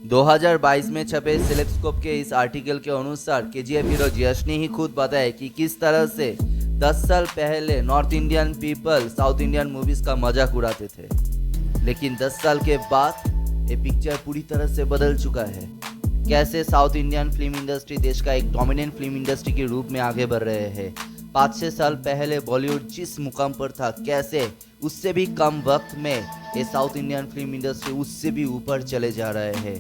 2022 में छपे सेलेब्सकोप के इस आर्टिकल के अनुसार केजीएफ हीरो यश ने ही खुद बताया कि किस तरह से 10 साल पहले north Indian people south Indian movies का मजाक उड़ाते थे, लेकिन 10 साल के बाद ये पिक्चर पूरी तरह से बदल चुका है। कैसे साउथ इंडियन फिल्म इंडस्ट्री देश का एक डोमिनेंट फिल्म इंडस्ट्री के रूप में आगे बढ़ रहे हैं। 5-6 साल पहले बॉलीवुड जिस मुकाम पर था, कैसे उससे भी कम वक्त में ये साउथ इंडियन फिल्म इंडस्ट्री उससे भी ऊपर चले जा रहे हैं।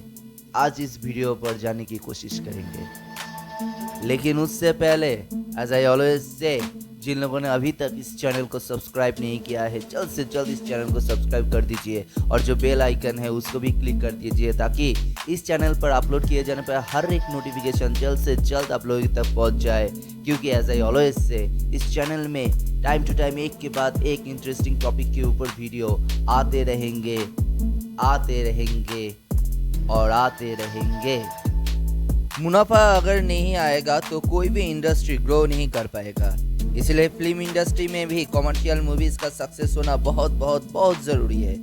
आज इस वीडियो पर जाने की कोशिश करेंगे, लेकिन उससे पहले एज आई ऑलवेज से, जिन लोगों ने अभी तक इस चैनल को सब्सक्राइब नहीं किया है, जल्द से जल्द इस चैनल को सब्सक्राइब कर दीजिए और जो बेल आइकन है उसको भी क्लिक कर दीजिए, ताकि इस चैनल पर अपलोड किए जाने पर हर एक नोटिफिकेशन जल्द से जल्द आप लोगों तक पहुंच जाए। क्योंकि एज आई ऑलवेज से, इस चैनल में टाइम टू टाइम एक के बाद एक इंटरेस्टिंग टॉपिक के ऊपर वीडियो आते रहेंगे और आते रहेंगे। मुनाफा अगर नहीं आएगा तो कोई भी इंडस्ट्री ग्रो नहीं कर पाएगा। इसलिए फिल्म इंडस्ट्री में भी कमर्शियल मूवीज का सक्सेस होना बहुत बहुत बहुत जरूरी है।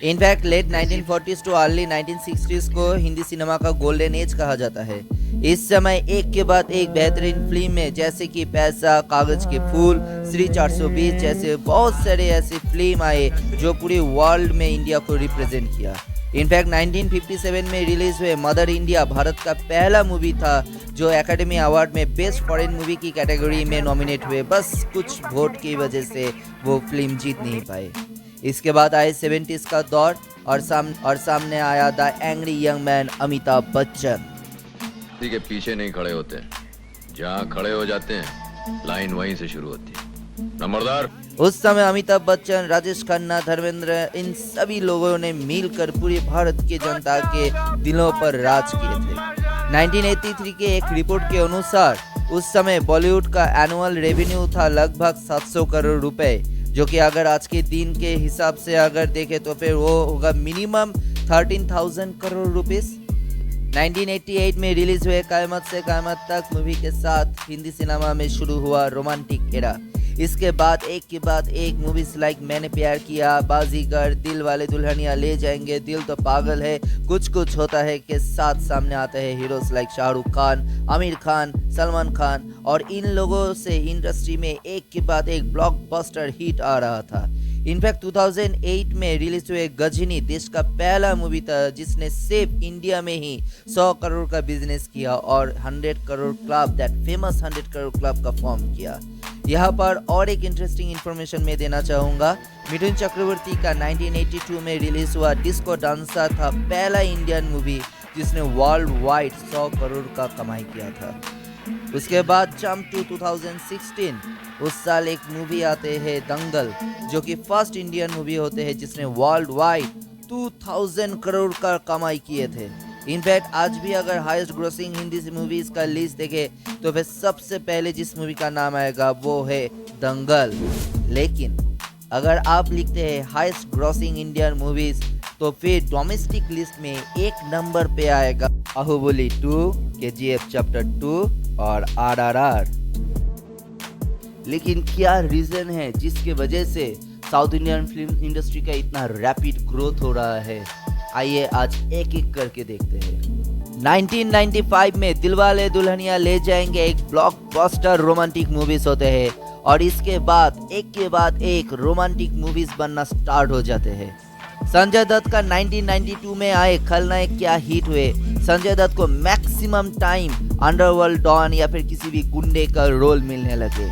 In fact let 1940s too early 1960s को हिंदी सिनेमा का गोल्डन एज कहा जाता है। इस समय एक के बाद एक बेहतरीन फिल्म में, जैसे कि पैसा, कागज के फूल, श्री 420 जैसे बहुत सारे ऐसे फिल्म आए जो पूरे वर्ल्ड में इंडिया को रिप्रेजेंट किया। इनफैक्ट 1957 में रिलीज हुए मदर इंडिया भारत का पहला मूवी था जो एकेडमी अवार्ड में बेस्ट फॉरेन मूवी की कैटेगरी में नॉमिनेट हुए। बस कुछ वोट की वजह से वो फिल्म जीत नहीं पाए। इसके बाद आए 70s का दौर और सामने आया the angry young man Amitabh Bachchan. किसी के पीछे नहीं खड़े होते, जहाँ खड़े हो जाते हैं लाइन वहीं से शुरू होती है। नंबरदार। उस समय अमिताभ बच्चन, राजेश खन्ना, धर्मेंद्र, इन सभी लोगों ने मिलकर पूरे भारत के जनता के दिलों पर राज किए थे। 1983 के एक रिपोर्ट के अनुसार उस समय बॉलीवुड का एनुअल रेवेन्यू था लगभग 700 करोड़ रुपए, जो कि अगर आज के दिन के हिसाब से अगर देखें तो फिर वो होगा मिनिमम 13,000 करोड़ रुपीस। 1988 में रिलीज हुए कयामत से कयामत तक मूवी के साथ हिंदी सिनेमा में शुरू हुआ रोमांटिक एरा। इसके बाद एक के बाद एक मूवीज लाइक मैंने प्यार किया, बाजीगर, दिल वाले दुल्हनिया ले जाएंगे, दिल तो पागल है, कुछ कुछ होता है के साथ सामने आते हैं हीरोज लाइक शाहरुख खान, आमिर खान, सलमान खान, और इन लोगों से इंडस्ट्री में एक के बाद एक ब्लॉकबस्टर हिट आ रहा था। इनफैक्ट 2008 में रिलीज हुए गजनी देश का पहला मूवी था जिसने सिर्फ इंडिया में ही 100 करोड़ का बिजनेस किया और 100 crore club, that famous 100 crore club का फॉर्म किया। यहाँ पर और एक इंटरेस्टिंग इन्फॉर्मेशन मैं देना चाहूँगा। मिथुन चक्रवर्ती का 1982 में रिलीज हुआ डिस्को डांसर था पहला इंडियन मूवी जिसने वर्ल्ड वाइड 100 करोड़ का कमाई किया था। उसके बाद जंप टू 2016, उस साल एक मूवी आते हैं दंगल, जो कि फर्स्ट इंडियन मूवी होते हैं जिसने वर्ल्ड वाइड 2000 करोड़ का कमाई किए थे। इनफैक्ट आज भी अगर हाईएस्ट ग्रोसिंग हिंदी मूवीज का लिस्ट देखे तो फिर सबसे पहले जिस मूवी का नाम आएगा वो है दंगल। लेकिन अगर आप लिखते हैं हाईएस्ट ग्रोसिंग इंडियन मूवीज तो फिर डोमेस्टिक लिस्ट में एक नंबर पे आएगा बाहुबली 2, केजीएफ चैप्टर 2 और आरआरआर। लेकिन क्या रीजन है जिसके वजह से साउथ इंडियन फिल्म इंडस्ट्री का इतना रैपिड ग्रोथ हो रहा है? आइए आज एक एक करके देखते हैं। 1995 में दिलवाले दुल्हनिया ले जाएंगे एक ब्लॉकबस्टर रोमांटिक मूवीज होते हैं और इसके बाद एक रोमांटिक मूवीज बनना स्टार्ट हो जाते हैं। संजय दत्त का 1992 में आए खलनायक क्या हिट हुए। संजय दत्त को मैक्सिमम टाइम अंडरवर्ल्ड डॉन या फिर किसी भी गुंडे का रोल मिलने लगे।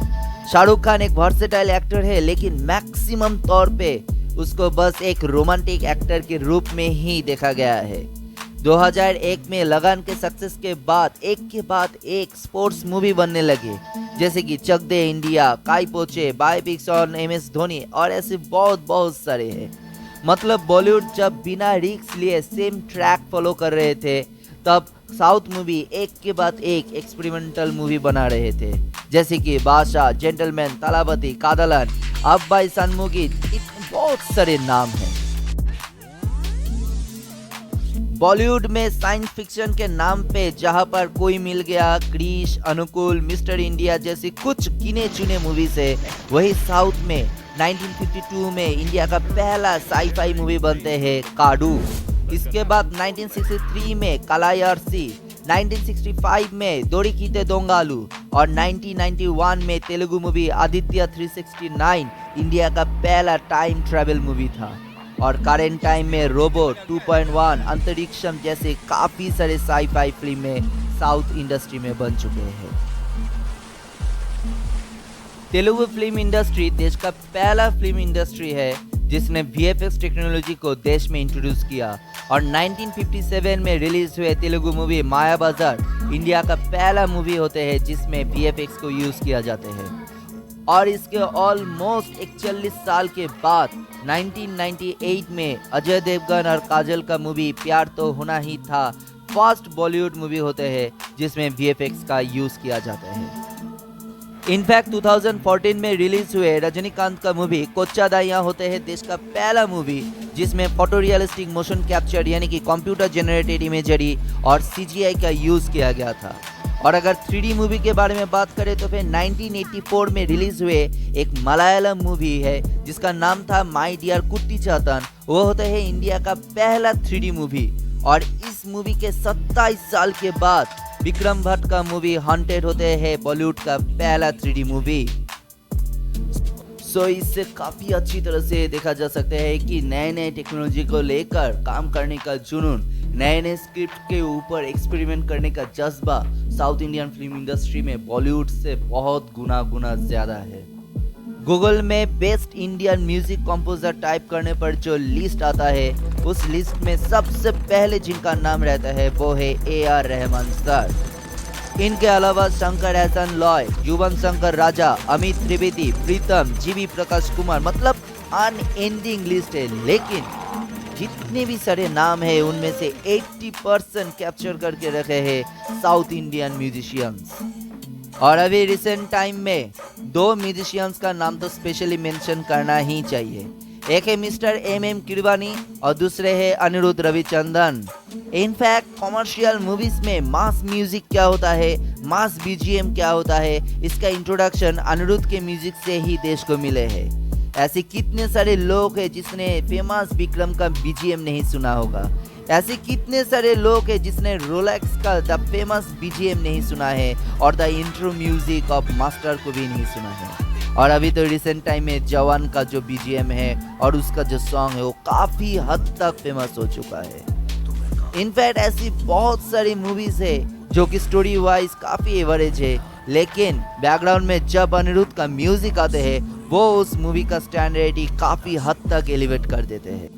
शाहरुख खान एक वर्सेटाइल एक्टर है, लेकिन मैक्सिमम तौर पे उसको बस एक रोमांटिक एक्टर के रूप में ही देखा गया है। 2001 में लगान के सक्सेस के बाद एक स्पोर्ट्स मूवी बनने लगे, जैसे कि चक दे इंडिया, काई पोचे, बायोपिक्स और MS धोनी और ऐसे बहुत सारे हैं। मतलब बॉलीवुड जब बिना रिस्क लिए सेम ट्रैक फॉलो कर रहे थे, तब साउथ मूवी एक के बाद एक एक्सपेरिमेंटल मूवी बना रहे थे, जैसे कि बादशाह, जेंटलमैन, तालाबती, कादलन, अब्बाई सनमुगी, बहुत सारे नाम हैं। बॉलीवुड में साइंस फिक्शन के नाम पे जहां पर कोई मिल गया, क्रिश, अनुकूल, मिस्टर इंडिया जैसी कुछ गिने चुने मूवीज है, वही साउथ में 1952 में इंडिया का पहला साई-फाई मूवी बनते हैं काडू। इसके बाद 1963 में कलायार्सी, 1965 में दोरी कीते दोंगालू और 1991 में तेलुगु मूवी आदित्य 369 इंडिया का पहला टाइम ट्रैवल मूवी था। और करेंट टाइम में रोबोट 2.1, अंतरिक्षम जैसे काफी सारे साई-फाई फिल्में साउथ इंडस्ट्री में बन चुके हैं। तेलुगु फिल्म इंडस्ट्री देश का पहला फिल्म इंडस्ट्री है जिसने VFX टेक्नोलॉजी को देश में इंट्रोड्यूस किया और 1957 में रिलीज हुए तेलुगु मूवी माया बाजार इंडिया का पहला मूवी होते हैं जिसमें VFX को यूज किया जाते हैं। और इसके ऑलमोस्ट 41 साल के बाद 1998 में अजय देवगन और काजल का मूवी प्यार तो होना ही था फर्स्ट बॉलीवुड मूवी होते हैं जिसमें VFX का यूज किया जाता है। इनफैक्ट 2014 में रिलीज हुए रजनीकांत का मूवी कोच्चा दाइया होते हैं देश का पहला मूवी जिसमें फोटो रियलिस्टिक मोशन कैप्चर यानी कि कंप्यूटर जनरेटेड इमेजरी और CGI का यूज किया गया था। और अगर 3D मूवी के बारे में बात करें तो फिर 1984 में रिलीज हुए एक मलयालम मूवी है जिसका नाम था माय डियर कुट्टी चातन। वो होते हैं इंडिया का पहला 3D मूवी। और इस मूवी के 27 साल के बाद विक्रम भट्ट का मूवी हॉन्टेड होते हैं बॉलीवुड का पहला 3D मूवी। सो इससे काफी अच्छी तरह से देखा जा सकता है कि नए नए टेक्नोलॉजी को लेकर काम करने का जुनून, नए नए स्क्रिप्ट के ऊपर एक्सपेरिमेंट करने का जज्बा साउथ इंडियन फिल्म इंडस्ट्री में बॉलीवुड से बहुत गुना ज्यादा है। गूगल में best Indian music composer type करने पर जो लिस्ट आता है उस लिस्ट में सबसे पहले जिनका नाम रहता है वो है AR रहमान सर। इनके अलावा शंकर एहसान लॉय, युवन शंकर राजा, अमित त्रिवेदी, प्रीतम, जीवी प्रकाश कुमार, मतलब अनएंडिंग लिस्ट है। लेकिन जितने भी सारे नाम है उनमें से 80% कैप्चर करके रखे हैं साउथ इंडियन म्यूजिशियंस। और अभी रिसेंट टाइम में 2 म्यूजिशियंस का नाम तो स्पेशली मेंशन करना ही चाहिए। एक है मिस्टर MM किरवानी और दूसरे है Anirudh Ravichander. In fact commercial movies में मास म्यूजिक क्या होता है, मास BGM क्या होता है, इसका इंट्रोडक्शन अनिरुद्ध के म्यूजिक से ही देश को मिले हैं। ऐसे कितने सारे लोग हैं जिसने फेमस विक्रम का BGM नहीं सुना होगा। ऐसे कितने सारे लोग हैं जिसने रोलेक्स का द फेमस BGM नहीं सुना है और the intro music of master को भी नहीं सुना है। और अभी तो रिसेंट टाइम में जवान का जो BGM है और उसका जो सॉन्ग है वो काफी हद तक फेमस हो चुका है। इनफैक्ट ऐसी बहुत सारी मूवीज है जो कि स्टोरी वाइज काफी एवरेज है, लेकिन बैकग्राउंड में जब अनिरुद्ध का म्यूजिक आते हैं वो उस मूवी का स्टैंडर्ड काफी हद तक एलिवेट कर देते हैं।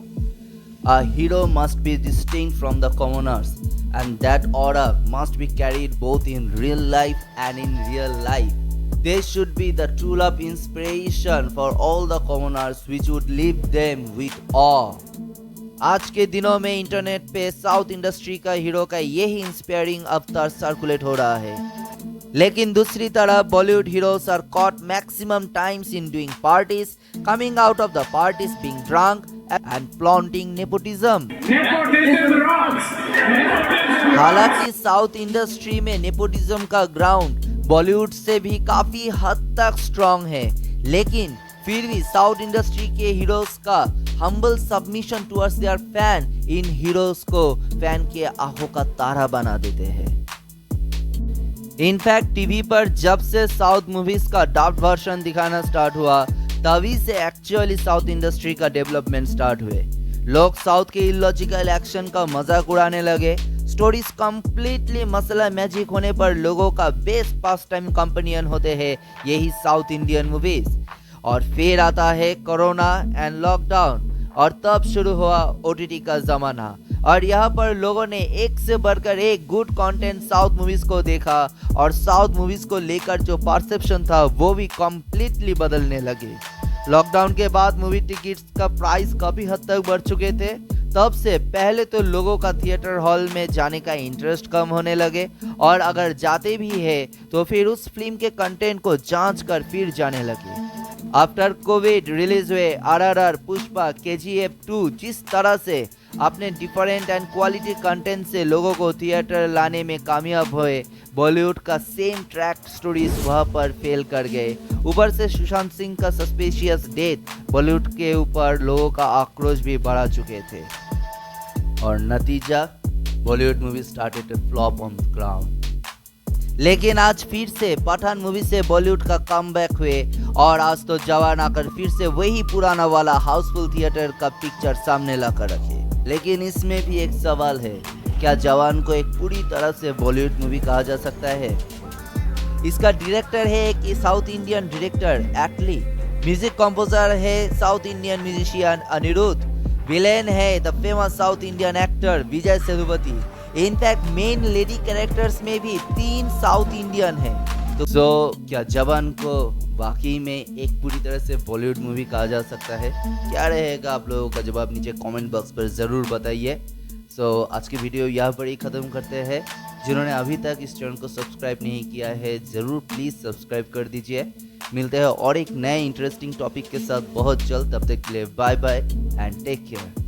A hero must be distinct from the commoners, and that aura must be carried both in real life and in real life. They should be the true love inspiration for all the commoners, which would leave them with awe. आज के दिनों में internet पे south industry का hero का यही inspiring अवतार circulate हो रहा है। लेकिन दूसरी तरफ Bollywood heroes are caught maximum times in doing parties, coming out of the parties being drunk and flaunting nepotism. हालांकि साउथ इंडस्ट्री में नेपोटिज्म का ग्राउंड बॉलीवुड से भी काफी हद तक स्ट्रॉन्ग है, लेकिन फिर भी साउथ इंडस्ट्री के हीरोज का humble submission towards their fan in heroes को फैन के आंखों का तारा बना देते हैं। इनफैक्ट टीवी पर जब से साउथ मूवीज का डब्ड वर्जन दिखाना स्टार्ट हुआ तभी से एक्चुअली साउथ इंडस्ट्री का डेवलपमेंट स्टार्ट हुए। लोग साउथ के इलॉजिकल एक्शन का मजाक उड़ाने लगे। स्टोरीज कंप्लीटली मसला मैजिक होने पर लोगों का बेस्ट पास टाइम कंपेनियन होते हैं यही साउथ इंडियन मूवीज। और फिर आता है कोरोना एंड लॉकडाउन और तब शुरू हुआ OTT का जमाना। और यहाँ पर लोगों ने एक से बढ़कर एक गुड कंटेंट साउथ मूवीज को देखा और साउथ मूवीज को लेकर जो परसेप्शन था वो भी कम्प्लीटली बदलने लगे। लॉकडाउन के बाद मूवी टिकट्स का प्राइस काफी हद तक बढ़ चुके थे। तब से पहले तो लोगों का थिएटर हॉल में जाने का इंटरेस्ट कम होने लगे और अगर जाते भी है तो फिर उस फिल्म के कंटेंट को जांच कर फिर जाने लगे। आफ्टर कोविड रिलीज हुए RRR, पुष्पा, KGF 2 जिस तरह से अपने डिफरेंट एंड क्वालिटी कंटेंट से लोगों को थिएटर लाने में कामयाब हुए, बॉलीवुड का सेम ट्रैक स्टोरीज वहाँ पर फेल कर गए। ऊपर से सुशांत सिंह का सस्पिशियस डेथ बॉलीवुड के ऊपर लोगों का आक्रोश भी बढ़ा चुके थे। और नतीजा Bollywood movie started to flop on the ground. लेकिन आज फिर से पठान मूवी से बॉलीवुड का कमबैक हुए और आज तो जवान आकर फिर से वही पुराना वाला हाउसफुल थिएटर का पिक्चर सामने लाकर रखे। लेकिन इसमें भी एक सवाल है, क्या जवान को एक पूरी तरह से बॉलीवुड मूवी कहा जा सकता है? इसका डायरेक्टर है एक South Indian director Atlee, music composer है South Indian musician Anirudh, villain है the famous South Indian actor Vijay Sethupathi. In fact main lady characters में भी 3 साउथ इंडियन हैं। तो क्या जवान को वाकई में एक पूरी तरह से बॉलीवुड मूवी कहा जा सकता है? क्या रहेगा आप लोगों का जवाब नीचे कमेंट बॉक्स पर ज़रूर बताइए। आज की वीडियो यहाँ पर ही ख़त्म करते हैं। जिन्होंने अभी तक इस चैनल को सब्सक्राइब नहीं किया है ज़रूर प्लीज़ सब्सक्राइब कर दीजिए। मिलते हैं और एक नए इंटरेस्टिंग टॉपिक के साथ बहुत जल्द। तब तक के लिए bye bye and take care.